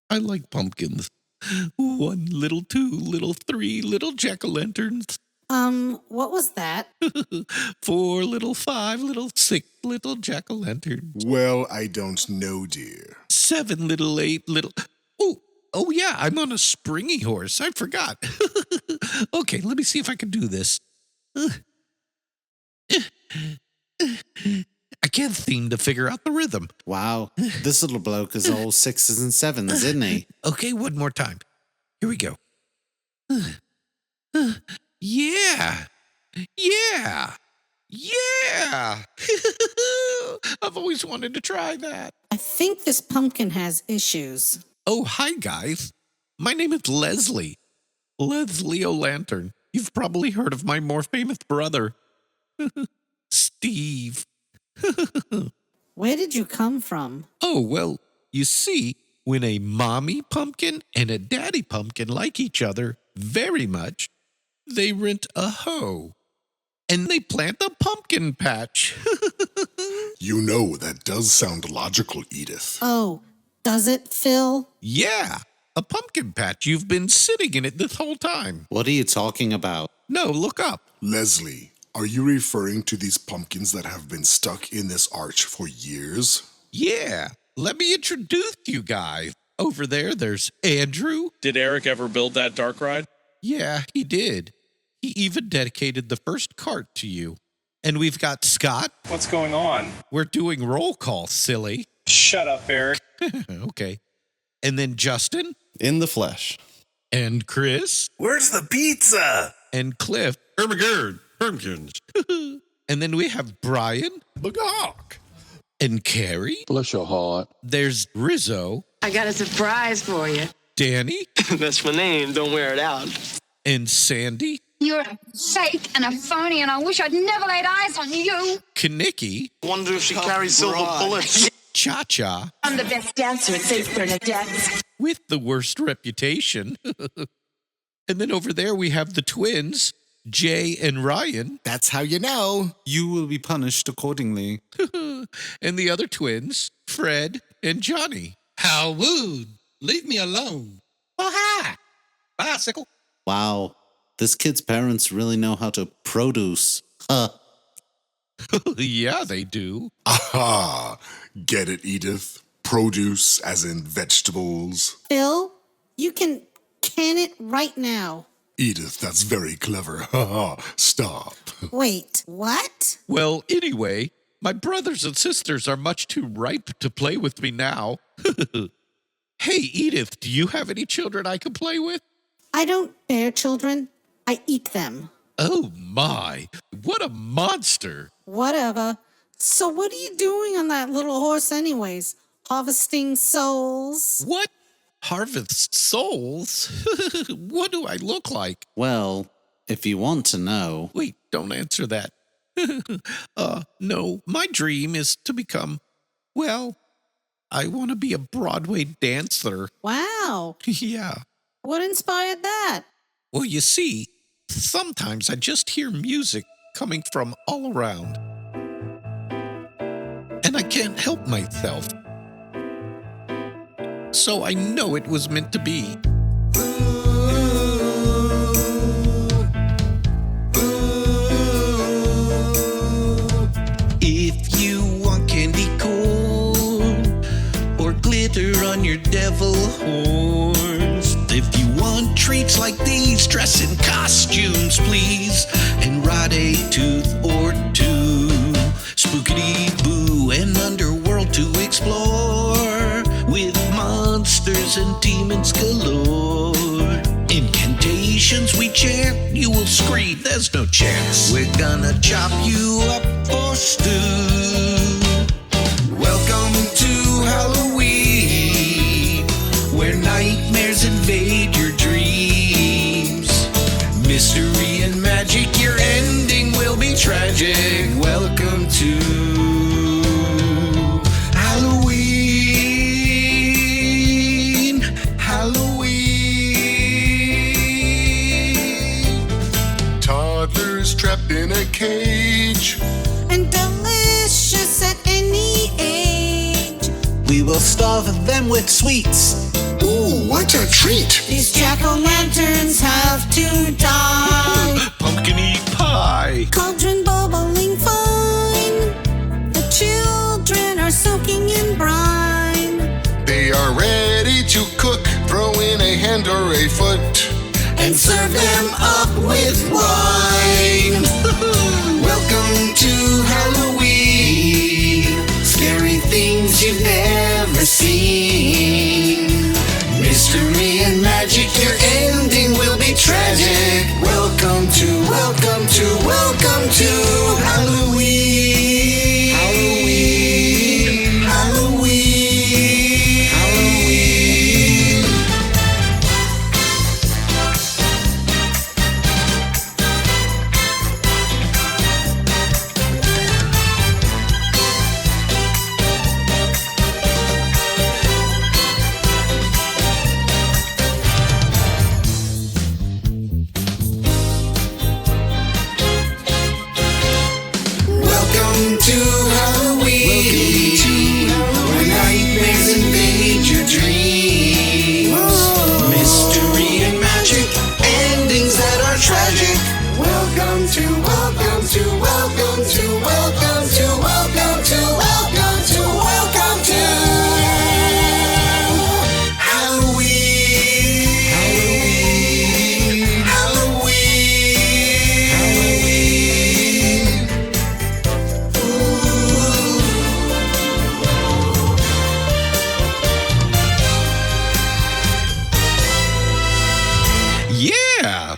I like pumpkins. 1 little, 2 little, 3 little jack-o'-lanterns. What was that? 4 little, 5 little, 6 little jack-o'-lanterns. Well, I don't know, dear. 7 little, 8 little... Oh yeah, I'm on a springy horse. I forgot. Okay, let me see if I can do this. I can't seem to figure out the rhythm. Wow, this little bloke is all 6s and 7s, isn't he? Okay, one more time. Here we go. Yeah. Yeah. Yeah. I've always wanted to try that. I think this pumpkin has issues. Oh, hi, guys. My name is Leslie. Leslie O'Lantern. You've probably heard of my more famous brother, Steve. Where did you come from? Oh, well, you see, when a mommy pumpkin and a daddy pumpkin like each other very much, they rent a hoe and they plant a pumpkin patch. You know, that does sound logical, Edith. Oh, does it, Phil? Yeah, a pumpkin patch. You've been sitting in it this whole time. What are you talking about? No, look up. Leslie, are you referring to these pumpkins that have been stuck in this arch for years? Yeah, let me introduce you guys. Over there's Andrew. Did Eric ever build that dark ride? Yeah, he did. He even dedicated the first cart to you. And we've got Scott. What's going on? We're doing roll call, silly. Shut up, Eric. Okay. And then Justin. In the flesh. And Chris. Where's the pizza? And Cliff. Oh my God, pumpkins. And then we have Brian. Bagawk. And Carrie. Bless your heart. There's Rizzo. I got a surprise for you. Danny. That's my name. Don't wear it out. And Sandy. You're fake and a phony, and I wish I'd never laid eyes on you. Kaniki. Wonder if she carries silver bullets. Cha-Cha. I'm the best dancer at St. Bernadette's. With the worst reputation. And then over there we have the twins, Jay and Ryan. That's how you know. You will be punished accordingly. And the other twins, Fred and Johnny. How rude. Leave me alone. Oh, hi. Bicycle. Wow, this kid's parents really know how to produce. Yeah, they do. Aha! Get it, Edith? Produce, as in vegetables. Phil, you can it right now. Edith, that's very clever. Ha ha. Stop. Wait, what? Well, anyway, my brothers and sisters are much too ripe to play with me now. Hey, Edith, do you have any children I can play with? I don't bear children. I eat them. Oh, my. What a monster. Whatever. So what are you doing on that little horse anyways? Harvesting souls? What? Harvest souls? What do I look like? Well, if you want to know. Wait, don't answer that. No, my dream is to become, well, I want to be a Broadway dancer. Wow. Yeah. What inspired that? Well, you see, sometimes I just hear music coming from all around. And I can't help myself. So I know it was meant to be. If you want candy corn or glitter on your devil horns, if you want treats like these, dress in costumes, please, and ride a tooth or two. Spookity-boo, an underworld to explore with monsters and demons galore. Incantations we chant, you will scream, there's no chance. We're gonna chop you up for stew. Welcome to Halloween, where nightmares invade your dreams. Mystery and magic, your ending will be tragic. Welcome to Halloween, Halloween. Toddlers monsters trapped in a cage. And delicious at any age. We will starve them with sweets. Ooh, what a treat! These jack-o'-lanterns have to die. Pumpkin-y pie. Cauldron bubbling fine. The children are soaking in brine. They are ready to cook. Throw in a hand or a foot. And serve them up with wine. Welcome to Halloween. Scary things you've never seen. Mystery and magic, your ending will be tragic. Welcome to Halloween. Halloween. Halloween. Halloween. Welcome to Halloween, where nightmares invade your dreams. Mystery and magic, endings that are tragic. Welcome to Halloween. Halloween. Yeah.